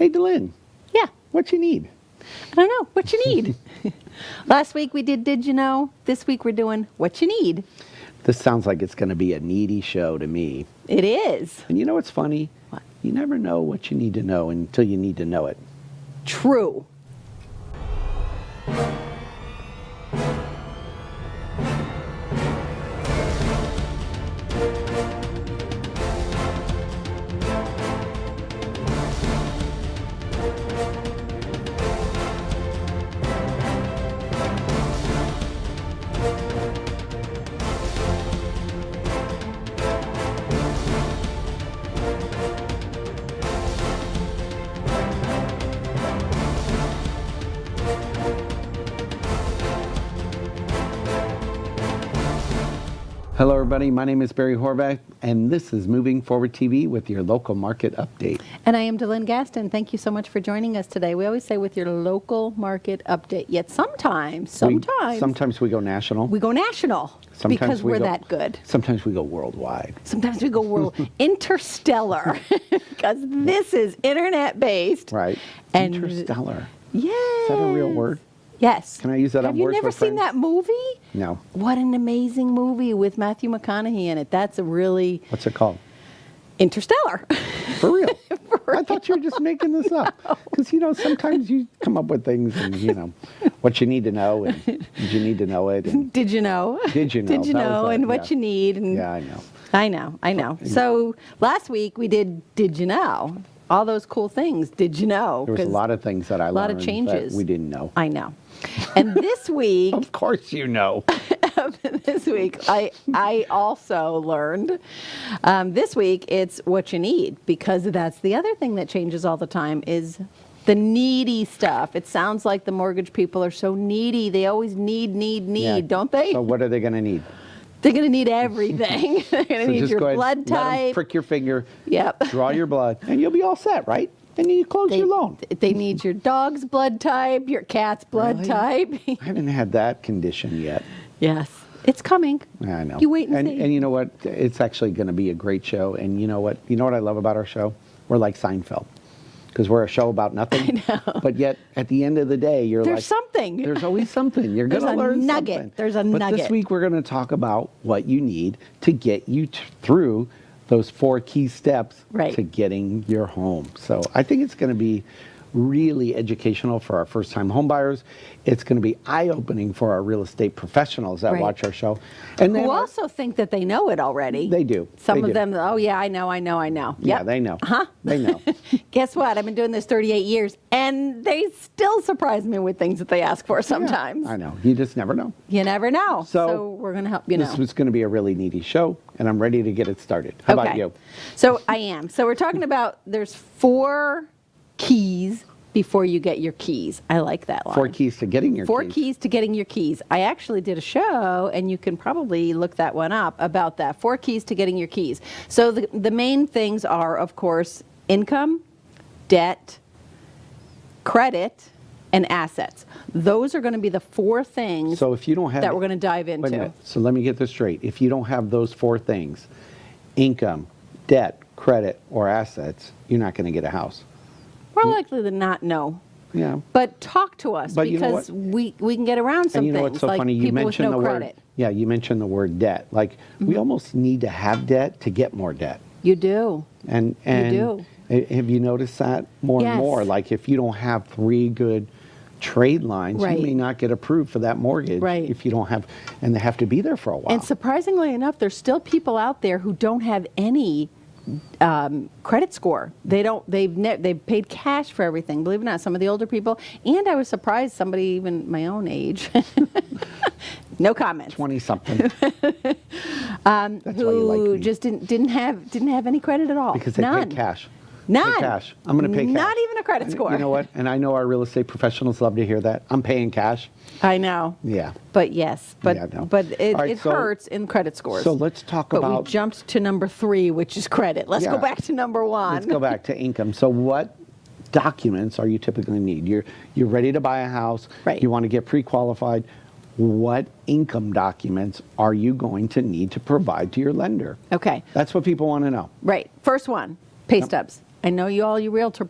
Hey, DeLynn, Yeah. what you need? I don't know. What you need? Last week we did you know? This week we're doing what you need. This sounds like it's going to be a needy show to me. It is. And you know what's funny? What? You never know what you need to know until you need to know it. True. Hello, everybody. My name is Barry Horvath, and this is Moving Forward TV with your local market update. And I am DeLynn Gaston. Thank you so much for joining us today. We always say with your local market update, yet sometimes we go national. we go national Sometimes because we we're go- that good. Sometimes we go worldwide. Sometimes we go world interstellar because this is internet based. Right. And Interstellar. Yes. Is that a real word? Yes. Can I use that on Have you Words never with seen Friends? that movie? No. What an amazing movie with Matthew McConaughey in it. That's a really What's it called? interstellar. For real? For I thought you were just making this up. Because, sometimes you come up with things and, what you need to know and did you need to know it. And Did you know? Did you know? Did you That was know? it, And what yeah. you need. And Yeah, I know. I know. So last week we did you know? All those cool things. Did you know? There was a 'Cause lot of things that I learned lot of changes. that we didn't know. I know. And this week, Of course you know. this week, I also learned. This week, it's what you need, because that's the other thing that changes all the time is the needy stuff. It sounds like the mortgage people are so needy. They always need, Yeah. don't they? So what are they going to need? They're going to need everything. They're going to So need just your go ahead, blood let 'em type. prick your finger, Yep. draw your blood, and you'll be all set, right? And then you close your loan. They need your dog's blood type, your cat's blood Really? type. I haven't had that condition yet. Yes. It's coming. Yeah, I know. You wait and see. And you know what? It's actually going to be a great show. And you know what? You know what I love about our show? We're like Seinfeld. Because we're a show about nothing. I know. But yet, at the end of the day, you're There's like... something. There's always something. You're going There's to a learn nugget. something. There's a But nugget. this week, we're going to talk about what you need to get you through those 4 key steps Right. to getting your home. So I think it's going to be really educational for our first-time home buyers. It's going to be eye-opening for our real estate professionals that Right. watch our show. And Who then also think that they know it already. They do. Some They of do. them, oh yeah, I know. Yeah, Yep. they know. Huh? They know. Guess what? I've been doing this 38 years, and they still surprise me with things that they ask for sometimes. I know. You just never know. You never know. So, So we're going to help you know. This was going to be a really needy show, and I'm ready to get it started. How about Okay. you? So I am. So we're talking about there's 4 keys before you get your keys. I like that line. 4 keys to getting your 4 keys to getting your keys. I actually did a show, and you can probably look that one up about that. 4 keys to getting your keys. So the main things are, of course, income, debt, credit, and assets. Those are going to be the 4 things So if you don't have that we're going to dive Wait a into. minute. So let me get this straight. If you don't have those 4 things, income, debt, credit, or assets, you're not going to get a house. We're likely to not know. Yeah. But talk to us, But you know because we can get around some And you know things, what's so like funny? You people with mentioned no the credit. word. Yeah, you mentioned the word debt. Like we almost need to have debt to get more debt. You do. And do. Have you noticed that more Yes. and more? Like if you don't have 3 good trade lines, Right. you may not get approved for that mortgage. Right. If you don't have, and they have to be there for a while. And surprisingly enough, there's still people out there who don't have any credit score. They've paid cash for everything. Believe it or not, some of the older people. And I was surprised, somebody even my own age. No comments. 20-something. That's why you like Who me. just didn't have any credit at all. Because they None. pay cash. None. Pay cash. I'm going to pay cash. Not even a credit And score. You know what? And I know our real estate professionals love to hear that. I'm paying cash. I know. Yeah. But yes, but Yeah, I know. but it, All right, it so- hurts in credit scores. So let's talk but about. we jumped to number 3, which is credit. Let's go Yeah. back to number 1. Let's go back to income. So what documents are you typically need? You're ready to buy a house. Right. You want to get pre-qualified. What income documents are you going to need to provide to your lender? Okay. That's what people want to know. Right. First one, pay stubs. I know you realtor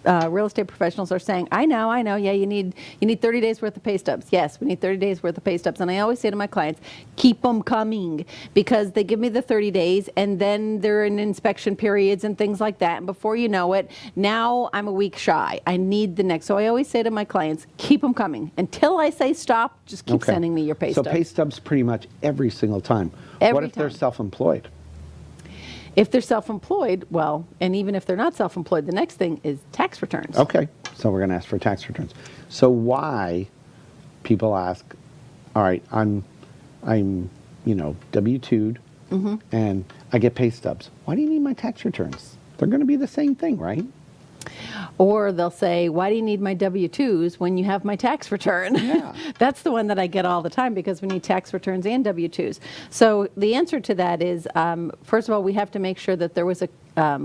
real estate professionals are saying, I know, yeah, you need 30 days worth of pay stubs. Yes, we need 30 days worth of pay stubs. And I always say to my clients, keep them coming, because they give me the 30 days and then they're in inspection periods and things like that. And before you know it, now I'm a week shy. I need the next. So I always say to my clients, keep them coming. Until I say stop, just keep sending me your pay stubs. So pay stubs pretty much every single time. What if they're self-employed? If they're self-employed, well, and even if they're not self-employed, the next thing is tax returns. Okay, so we're going to ask for tax returns. So why people ask, all right, I'm W-2'd and I get pay stubs. Why do you need my tax returns? They're going to be the same thing, right? Or they'll say, why do you need my W-2s when you have my tax return? Yeah. That's the one that I get all the time, because we need tax returns and W-2s. So the answer to that is, first of all, we have to make sure that there was a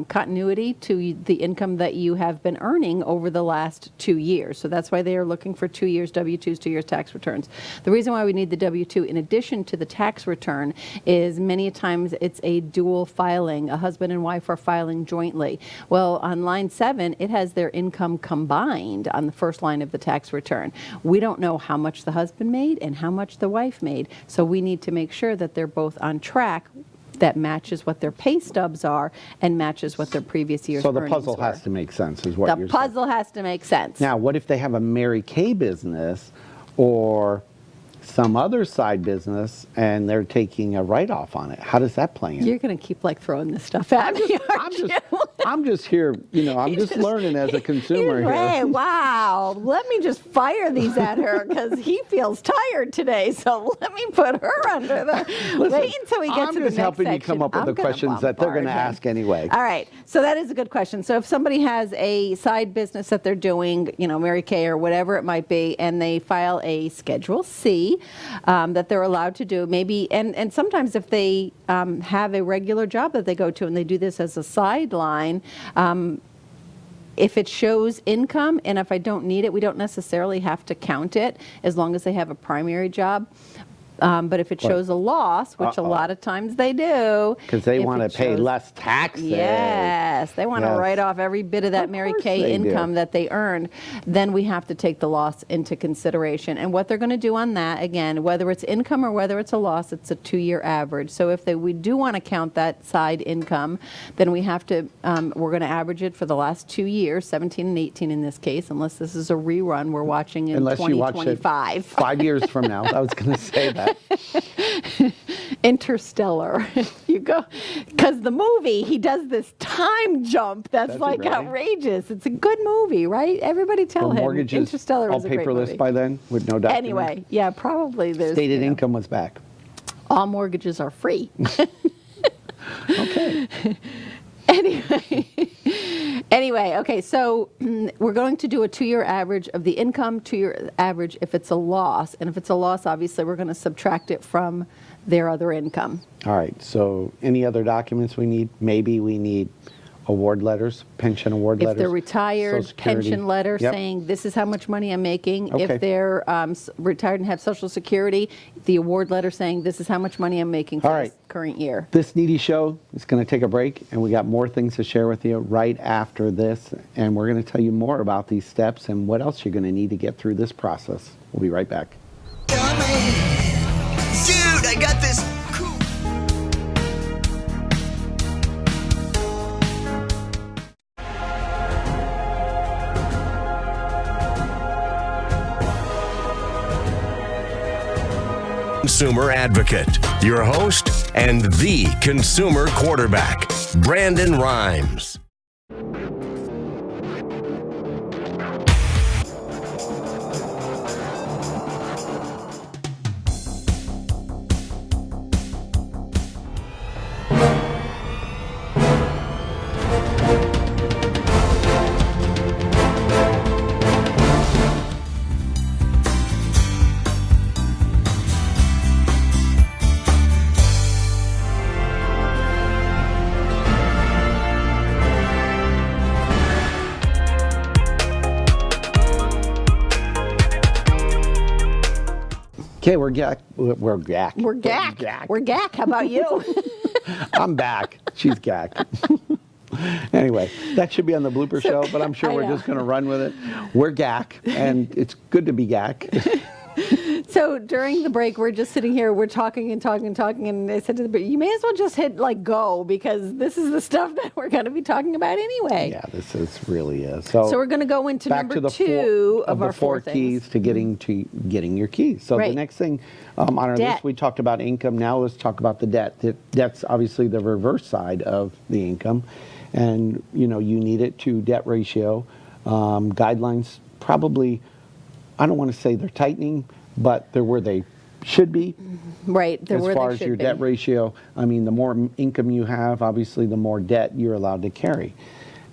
continuity to the income that you have been earning over the last 2 years. So that's why they are looking for 2 years W-2s, 2 years tax returns. The reason why we need the W-2 in addition to the tax return is many times it's a dual filing. A husband and wife are filing jointly. Well, on line 7, it has their income combined on the first line of the tax return. We don't know how much the husband made and how much the wife made. So we need to make sure that they're both on track, that matches what their pay stubs are and matches what their previous year's earnings were. So the puzzle has to make sense, is what you're saying. The puzzle has to make sense. Now, what if they have a Mary Kay business or some other side business and they're taking a write-off on it? How does that play in? You're going to keep throwing this stuff at me, aren't you? I'm just here, I'm just learning as a consumer here. Hey, wow. Let me just fire these at her, because he feels tired today. So let me put her under the... Wait until we get to the next section. I'm just helping you come up with the questions that they're going to ask anyway. All right. So that is a good question. So if somebody has a side business that they're doing, Mary Kay or whatever it might be, and they file a Schedule C that they're allowed to do, maybe, and sometimes if they have a regular job that they go to and they do this as a sideline, if it shows income, and if I don't need it, we don't necessarily have to count it as long as they have a primary job. But if it shows a loss, which a lot of times they do. Because they want to pay less taxes. Yes, they want to write off every bit of that Mary Kay income that they earned. Then we have to take the loss into consideration. And what they're going to do on that, again, whether it's income or whether it's a loss, it's a 2-year average. So if we do want to count that side income, then we have to, we're going to average it for the last 2 years, 17 and 18 in this case, unless this is a rerun we're watching in 2025. You watch it 5 years from now. I was going to say that. Interstellar. You go, because the movie, he does this time jump that's like outrageous. It's a good movie, right? Everybody tell him. Interstellar is a great movie. All paperless by then with no document. Anyway, yeah, probably there's stated income was back. All mortgages are free. Okay. Anyway, okay, so we're going to do a 2-year average of the income, 2-year average if it's a loss. And if it's a loss, obviously, we're going to subtract it from their other income. All right, so any other documents we need? Maybe we need award letters, pension award letters. If they're retired, pension letter saying this is how much money I'm making. Okay. If they're retired and have Social Security, the award letter saying this is how much money I'm making for this current year. This Needy Show is going to take a break, and we got more things to share with you right after this. And we're going to tell you more about these steps and what else you're going to need to get through this process. We'll be right back. Dude, I got this cool... Consumer Advocate, your host and the consumer quarterback, Brandon Rhymes. Okay, we're gack. We're gack. We're gack. We're gack. How about you? I'm back. She's gack. Anyway, that should be on the blooper show, but I'm sure I we're know. just going to run with it. We're GAC, and it's good to be GAC. So during the break, we're just sitting here, we're talking and talking and talking, and I said to the, you may as well just hit like go, because this is the stuff that we're going to be talking about anyway. Yeah, this really is. So we're going to go into back number to the two of our the four things. keys to getting your keys. So Right. the next thing on our Debt. list, we talked about income. Now let's talk about the debt. Debt's obviously the reverse side of the income, and you need it to debt ratio. Guidelines probably, I don't want to say they're tightening, but they're where they should be. Right. They're As where far they as should your be. debt ratio, I mean, the more income you have, obviously, the more debt you're allowed to carry.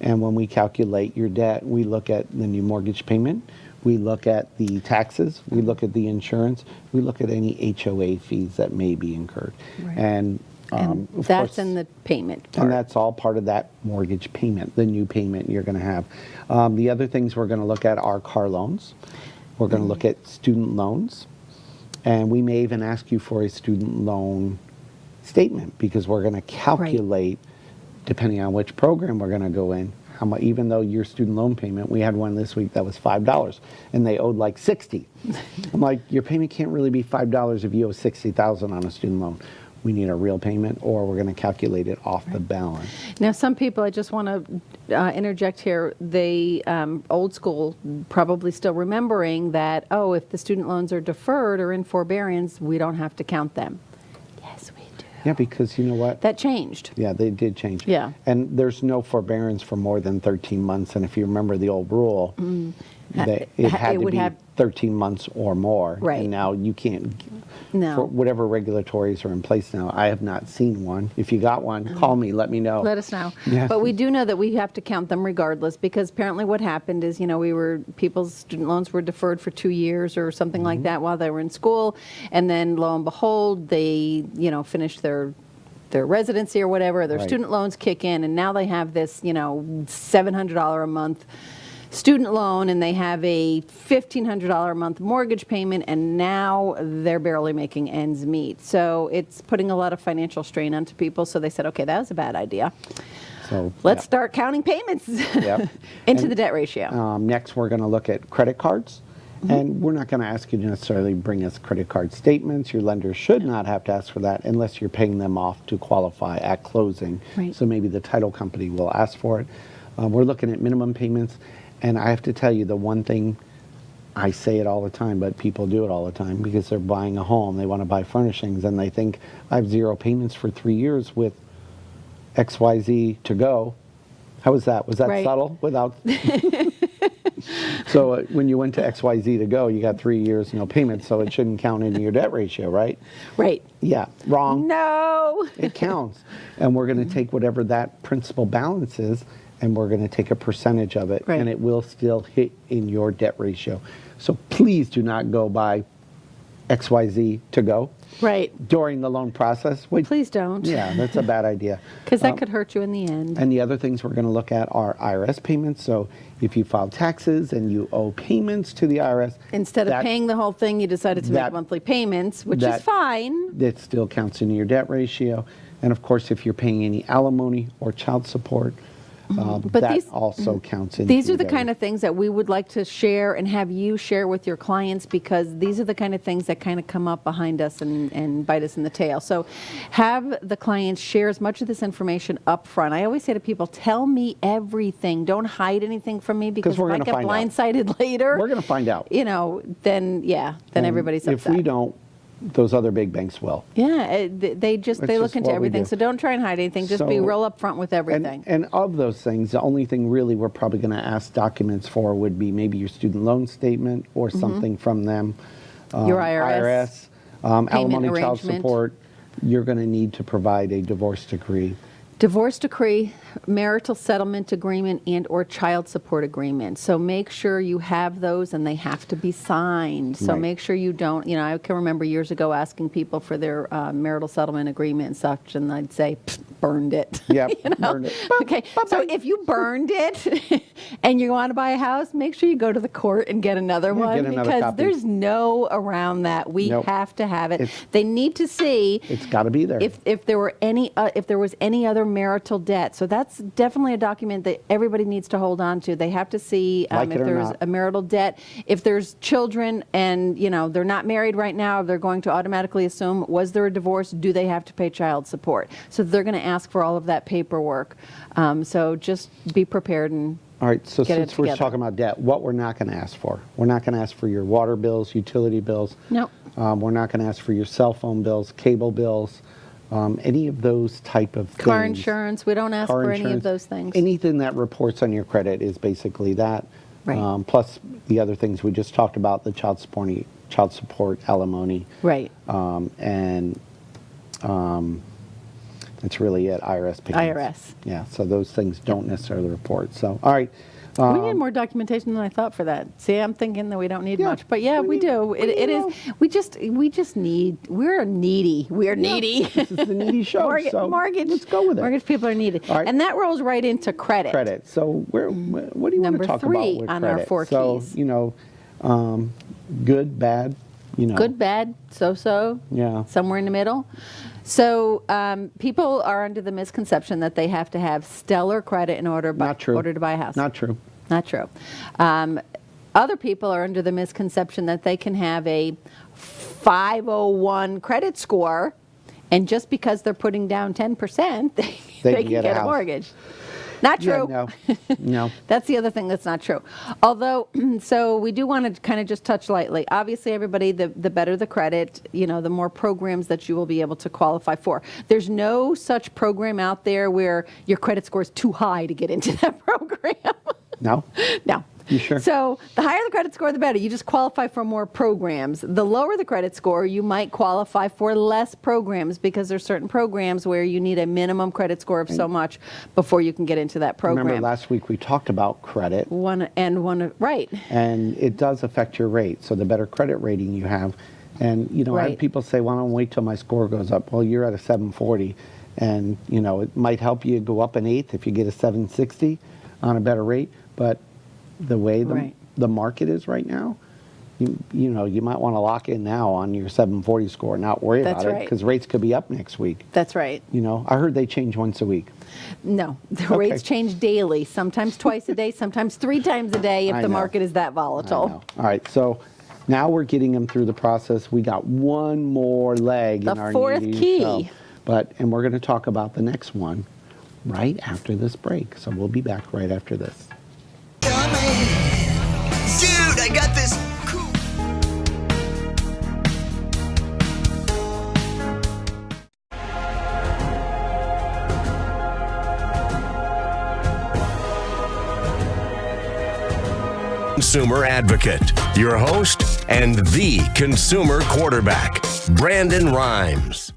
And when we calculate your debt, we look at the new mortgage payment, we look at the taxes, we look at the insurance, we look at any HOA fees that may be incurred. Right. And, And of that's course, in the payment part. and that's all part of that mortgage payment, the new payment you're going to have. The other things we're going to look at are car loans. We're going to look at student loans. And we may even ask you for a student loan statement, because we're going to calculate, depending on which program we're going to go in, how much, even though your student loan payment, we had one this week that was $5 and they owed like $60. I'm like, your payment can't really be $5 if you owe $60,000 on a student loan. We need a real payment, or we're going to calculate it off the balance. Now, some people, I just want to interject here, they, old school, probably still remembering that, oh, if the student loans are deferred or in forbearance, we don't have to count them. Yes, we do. Yeah, because you know what? That changed. Yeah, they did change. Yeah. And there's no forbearance for more than 13 months. And if you remember the old rule, it had it to would be have- 13 months or more. Right. And now you can't, No. for whatever regulatories are in place now. I have not seen one. If you got one, call me, let me know. Let us know. Yeah. But we do know that we have to count them regardless, because apparently what happened is, people's student loans were deferred for 2 years or something like that while they were in school. And then lo and behold, they, finished their residency or whatever, their Right. student loans kick in, and now they have this, $700 a month student loan, and they have a $1,500 a month mortgage payment, and now they're barely making ends meet. So it's putting a lot of financial strain onto people. So they said, okay, that was a bad idea. So Let's yeah. start counting payments Yep. into And, the debt ratio. Next, we're going to look at credit cards. And we're not going to ask you to necessarily bring us credit card statements. Your lender should not have to ask for that unless you're paying them off to qualify at closing. Right. So maybe the title company will ask for it. We're looking at minimum payments. And I have to tell you, the one thing, I say it all the time, but people do it all the time because they're buying a home. They want to buy furnishings, and they think, I have 0 payments for 3 years with XYZ to go. How was that? Was that Right. subtle? Without. So when you went to XYZ to go, you got 3 years, no payments, so it shouldn't count into your debt ratio, right? Right. Yeah, wrong. No. It counts. And we're going to take whatever that principal balance is, and we're going to take a percentage of it, Right. and it will still hit in your debt ratio. So please do not go by XYZ to go Right. during the loan process. Wait, Please don't. yeah, that's a bad idea. Because that could hurt you in the end. And the other things we're going to look at are IRS payments. So if you file taxes and you owe payments to the IRS, Instead of that- paying the whole thing, you decided to make that- monthly payments, which is that- fine. that still counts in your debt ratio. And of course, if you're paying any alimony or child support, But that these- also counts in. These are the kind of things that we would like to share and have you share with your clients, because these are the kind of things that kind of come up behind us and bite us in the tail. So have the clients share as much of this information up front. I always say to people, tell me everything. Don't hide anything from me, because if we're I gonna get find out. blindsided later, We're going to find out. then And everybody's if upset. we don't, those other big banks will. Yeah, they It's look just into what we everything. do. So don't try and hide anything. Just be So- real upfront with everything. And of those things, the only thing really we're probably going to ask documents for would be maybe your student loan statement or something from them. Your IRS, alimony, child arrangement. support. You're going to need to provide a divorce decree. Divorce decree, marital settlement agreement, and or child support agreement. So make sure you have those, and they have to be signed. So Right. make sure you don't, I can remember years ago asking people for their marital settlement agreement and such, and I'd say, "Pfft, burned it. Yep, burned it. Okay, so if you burned it and you want to buy a house, make sure you go to the court and get another one, get another because copy. there's no around that. We Nope. have to have it. It's- They need to see It's got to be there. if there was any other marital debt. So that's definitely a document that everybody needs to hold on to. They have to see Like if it or there's not. a marital debt. If there's children and, they're not married right now, they're going to automatically assume, was there a divorce? Do they have to pay child support? So they're going to ask for all of that paperwork. So just be prepared and All right, so get it since we're together. talking about debt, what we're not going to ask for? We're not going to ask for your water bills, utility bills. Nope. We're not going to ask for your cell phone bills, cable bills, any of those type of car things. insurance, we don't ask Car for any of insurance, those things. Anything that reports on your credit is basically that. Right. Plus the other things we just talked about, the child support, alimony. Right. And that's really it, IRS payments. IRS. Yeah, so those things don't necessarily report. So, all right. We need more documentation than I thought for that. See, I'm thinking that we don't need Yeah, much, but yeah, we we need- do. we It need is. We just need. We're needy. We're needy. This is the needy show, so mortgage. let's go with it. Mortgage people are needy, All right. and that rolls right into credit. Credit. So what do you want to Number talk 3 about with on credit? our 4 so, keys. Good, bad, Good, bad, so-so. Yeah. Somewhere in the middle. So people are under the misconception that they have to have stellar credit in order Not true. to buy a house. Not true. Not true. Other people are under the misconception that they can have a 501 credit score, and just because they're putting down 10%, they can get a house. mortgage. Not true. Yeah, no. That's the other thing that's not true. Although, so we do want to kind of just touch lightly. Obviously, everybody, the better the credit, the more programs that you will be able to qualify for. There's no such program out there where your credit score is too high to get into that program. No? No. You sure? So the higher the credit score, the better. You just qualify for more programs. The lower the credit score, you might qualify for less programs because there's certain programs where you need a minimum credit score of so much before you can get into that program. Remember last week we talked about credit, Right. and it does affect your rate. So the better credit rating you have, and I Right. have people say, "Why don't I wait till my score goes up?" Well, you're at a 740, and it might help you go up an eighth if you get a 760 on a better rate. But the way Right. the market is right now, you might want to lock in now on your 740 score, not worry That's about it right. because rates could be up next week. That's right. I heard they change once a week. No, the Okay. rates change daily, sometimes twice a day, sometimes 3 times a day if I the know. market is that I volatile. know. All right, so now we're getting them through the process. We got one more leg The in our 4th needy key. show. And we're going to talk about the next one right after this break. So we'll be back right after this. Dude, I got this cool. Consumer advocate, your host, and the consumer quarterback, Brandon Rhymes.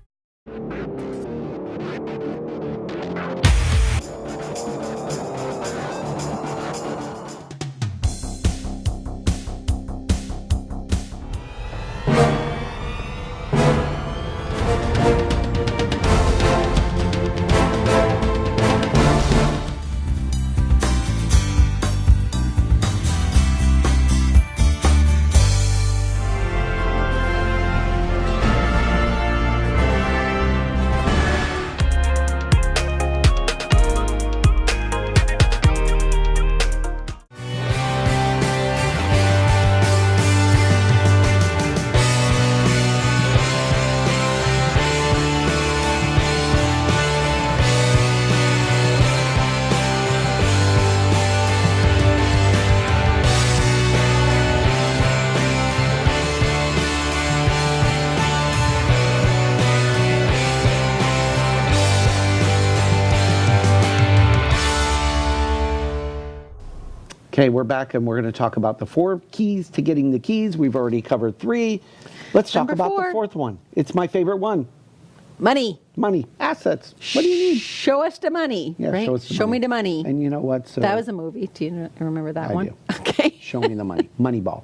Okay, we're back and we're going to talk about the 4 keys to getting the keys. We've already covered 3. Let's talk Number about 4. the 4th one. It's my favorite one. Money. Money, assets. What do you need? Show us the money. Yeah, right? show us the Show money. me the money. And you know what? So That was a movie. Do you remember that I one? do. Okay. Show me the money. Moneyball.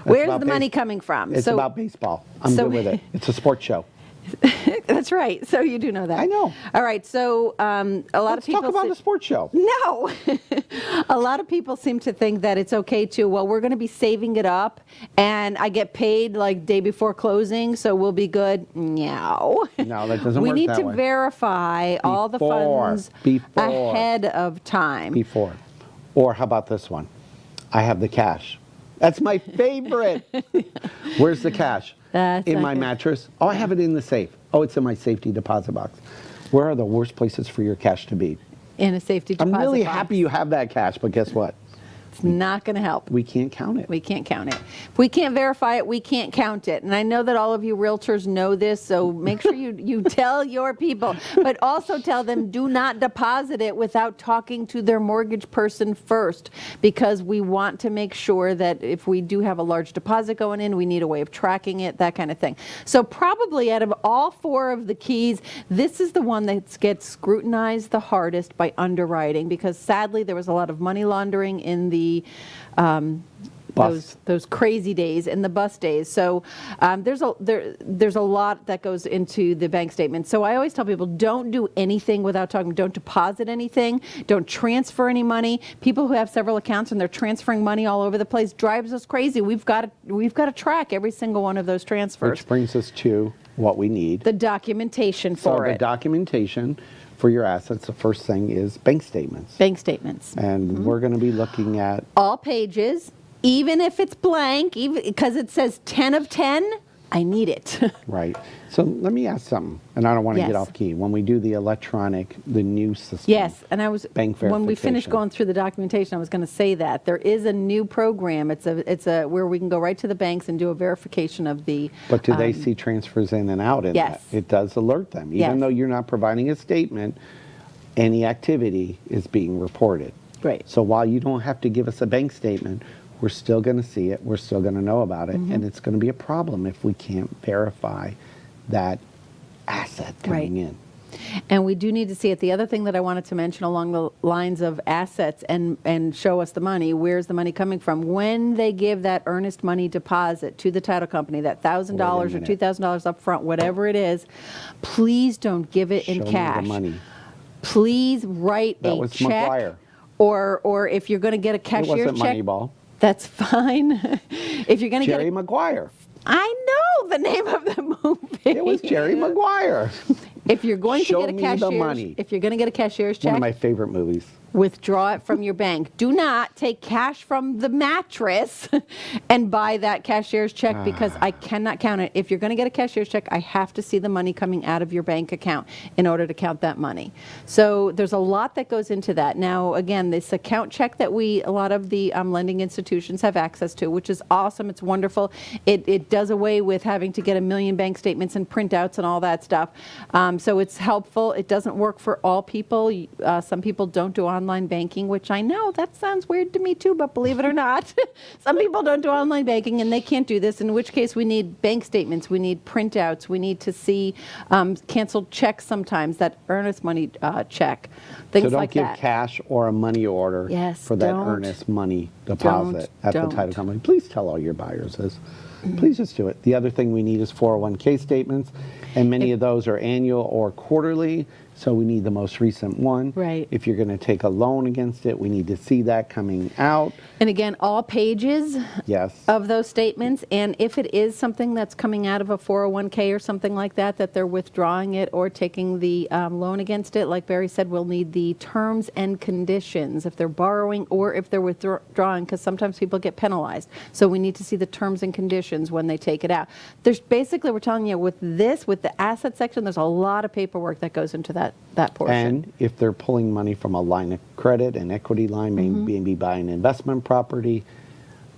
That's Where's about the money coming from? It's about baseball. I'm so- good with it. It's a sports show. That's right. So you do know that. I know. All right. So a lot of people Talk about the sports show. No. A lot of people seem to think that it's okay to, well, we're going to be saving it up and I get paid like day before closing, so we'll be good. No. No, that doesn't We work need that to way. verify all the funds ahead of time. Before. Or how about this one? I have the cash. That's my favorite. Where's the cash? That's in not my good. mattress. Oh, I have it in the safe. Oh, it's in my safety deposit box. Where are the worst places for your cash to be? In a safety deposit I'm really box. happy you have that cash, but guess what? It's not going to help. We can't count it. We can't count it. If we can't verify it, we can't count it. And I know that all of you realtors know this, so make sure you tell your people. But also tell them, do not deposit it without talking to their mortgage person first, because we want to make sure that if we do have a large deposit going in, we need a way of tracking it, that kind of thing. So probably out of all 4 of the keys, this is the one that gets scrutinized the hardest by underwriting, because sadly there was a lot of money laundering in the Bust. those crazy days and the bus days. So there's a lot that goes into the bank statement. So I always tell people, don't do anything without talking. Don't deposit anything. Don't transfer any money. People who have several accounts and they're transferring money all over the place drives us crazy. We've got to track every single one of those transfers. Which brings us to what we need. The documentation for The it. documentation for your assets, the first thing is bank statements. Bank statements. And we're going to be looking at All pages, even if it's blank, even because it says 10 of 10, I need it. right. So let me ask something, and I don't want to Yes. get off key. When we do the electronic, the new system. Yes, and I was Bank when we finished verification. going through the documentation, I was going to say that there is a new program. It's a where we can go right to the banks and do a verification of the. But do they see transfers in and out in Yes. that? It does alert them. Even Yes. though you're not providing a statement, any activity is being reported. Right. So while you don't have to give us a bank statement, we're still going to see it, we're still going to know about it, Mm-hmm. and it's going to be a problem if we can't verify that asset coming Right. in. And we do need to see it. The other thing that I wanted to mention along the lines of assets and show us the money, where's the money coming from? When they give that earnest money deposit to the title company, that $1,000 or minute. $2,000 up front, whatever it is, please don't give it in Show me cash. the money. Please write That a was check. McGuire. Or if you're going to get a It cashier's wasn't check, Moneyball. that's fine. If you're going to get Jerry Maguire. I know the name of the movie. It was Jerry Maguire. If you're going Show to get a me the cashier's, money. if you're going to get a cashier's One check, of my favorite movies. withdraw it from your bank. Do not take cash from the mattress and buy that cashier's check because I cannot count it. If you're going to get a cashier's check, I have to see the money coming out of your bank account in order to count that money. So there's a lot that goes into that. Now, again, this account check that a lot of the lending institutions have access to, which is awesome. It's wonderful. It does away with having to get a million bank statements and printouts and all that stuff. So it's helpful. It doesn't work for all people. Some people don't do online banking, which I know that sounds weird to me too, but believe it or not, some people don't do online banking and they can't do this, in which case we need bank statements, we need printouts, we need to see canceled checks sometimes, that earnest money check, things So don't like give that. cash or a money order Yes, for that don't. earnest money deposit at the Don't. title company. Please tell all your buyers this. Please just do it. The other thing we need is 401k statements, and many of those are annual or quarterly, so we need the most recent one. Right. If you're going to take a loan against it, we need to see that coming out. And again, all pages Yes. of those statements, and if it is something that's coming out of a 401k or something like that, that they're withdrawing it or taking the loan against it, like Barry said, we'll need the terms and conditions if they're borrowing or if they're withdrawing, because sometimes people get penalized. So we need to see the terms and conditions when they take it out. There's basically, we're telling you, with the asset section, there's a lot of paperwork that goes into that portion. And if they're pulling money from a line of credit, an equity line, maybe buy an investment property,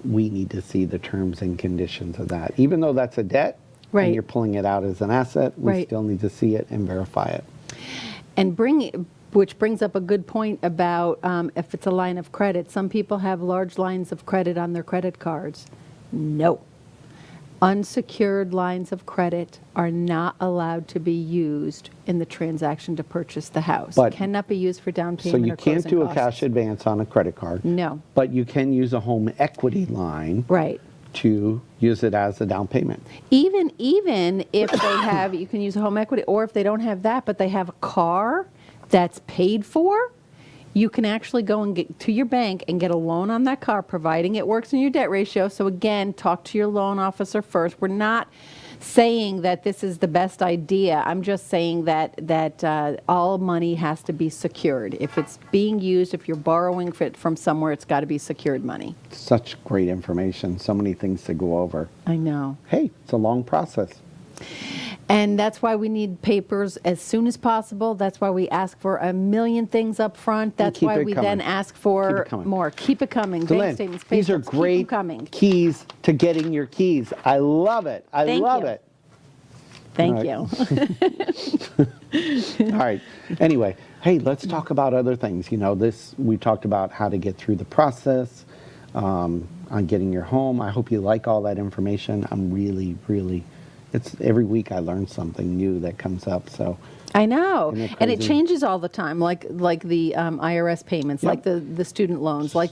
we need to see the terms and conditions of that. Even though that's a debt, Right. and you're pulling it out as an asset, we Right. still need to see it and verify it. And which brings up a good point about if it's a line of credit. Some people have large lines of credit on their credit cards. No. Unsecured lines of credit are not allowed to be used in the transaction to purchase the house. But- Cannot be used for down So payment you or can't closing do a costs. cash advance on a credit card. No. But you can use a home equity line Right. to use it as a down payment. Even if they have, you can use home equity, or if they don't have that, but they have a car that's paid for, you can actually go and get to your bank and get a loan on that car, providing it works in your debt ratio. So again, talk to your loan officer first. We're not saying that this is the best idea. I'm just saying that all money has to be secured. If it's being used, if you're borrowing it from somewhere, it's got to be secured money. Such great information, so many things to go over. I know. Hey, it's a long process. And that's why we need papers as soon as possible. That's why we ask for a million things up front. That's keep why it we coming. then ask Keep for it coming. more. Keep it coming. Bank DeLynn, statements, these are payslips, keep 'em great coming. keys to getting your keys. I love it. I Thank love you. it. Thank All you. All right. Anyway, hey, let's talk about other things. You know, we talked about how to get through the process on getting your home. I hope you like all that information. I'm really, it's every week I learn something new that comes up. So I know, Isn't it and it crazy? changes all the time, like the IRS payments, Yep. like the student loans, like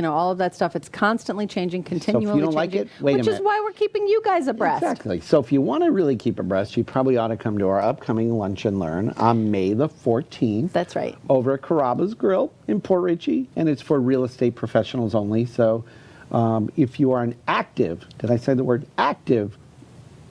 all of that stuff. It's constantly changing, continually don't like changing, it, wait a which is minute. why we're keeping you guys abreast. Exactly. So if you want to really keep abreast, you probably ought to come to our upcoming Lunch and Learn on May the 14th. That's right. Over at Carrabba's Grill in Port Richey, and it's for real estate professionals only. So if you are an active, did I say the word active,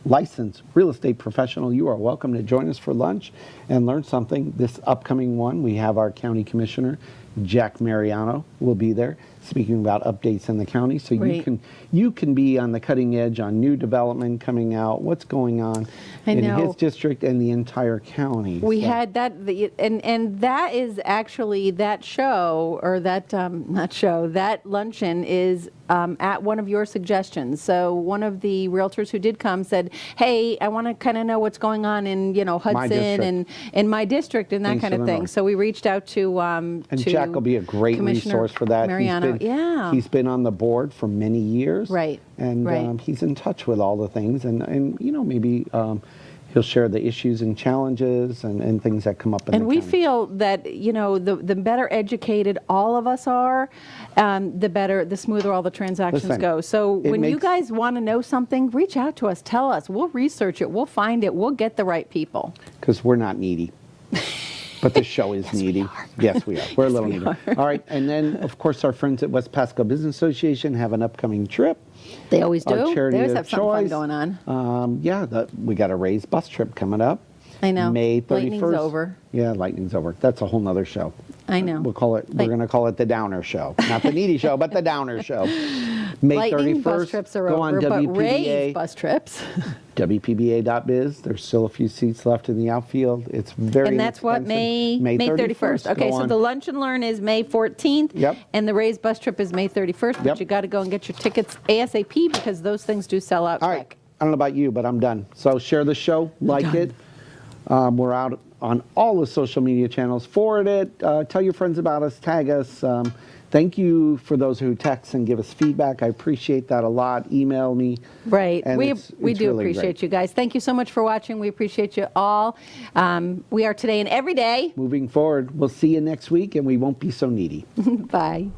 licensed real estate professional, you are welcome to join us for lunch and learn something. This upcoming one, we have our county commissioner, Jack Mariano, will be there speaking about updates in the county. So Great. you can be on the cutting edge on new development coming out, what's going on in know. his district and the entire county. We So- had that, and that is actually that show, or that, not show, that luncheon is at one of your suggestions. So one of the realtors who did come said, hey, I want to kind of know what's going on in, Hudson district. and in my district and that Things kind to of the thing. north. So we reached out to And Jack will be a great Commissioner resource for that. Mariano. Yeah. He's been on the board for many years. Right, And right. he's in touch with all the things. And maybe he'll share the issues and challenges and things that come up in And the we county. feel that, the better educated all of us are, the smoother all the transactions Listen, go. So it when you makes- guys want to know something, reach out to us, tell us. We'll research it, we'll find it, we'll get the right people. Because we're not needy. But the show is needy. Yes, we are. We're a little needy. All right. And then, of course, our friends at West Pasco Business Association have an upcoming trip. They always do. Our charity They always of have something fun choice. going on. We got a raised bus trip coming up. I know. May 31st. Lightning's over. Yeah, lightning's over. That's a whole nother show. I know. We're going to call it the Downer Show. Not the needy show, but the Downer Show. May Lightning 31st. bus trips are go on over, but WPBA, raised bus trips. WPBA.biz. There's still a few seats left in the outfield. It's very And that's what, inexpensive. May 31st. Go Okay, so on. the Lunch and Learn is May 14th. Yep. And the raised bus trip is May 31st. But Yep. you got to go and get your tickets ASAP because those things do sell out All quick. right. I don't know about you, but I'm done. So share the show, like it. We're out on all the social media channels. Forward it. Tell your friends about us. Tag us. Thank you for those who text and give us feedback. I appreciate that a lot. Email me. Right. And We it's do really appreciate great. you guys. Thank you so much for watching. We appreciate you all. We are today and every day. Moving forward, we'll see you next week, and we won't be so needy. Bye.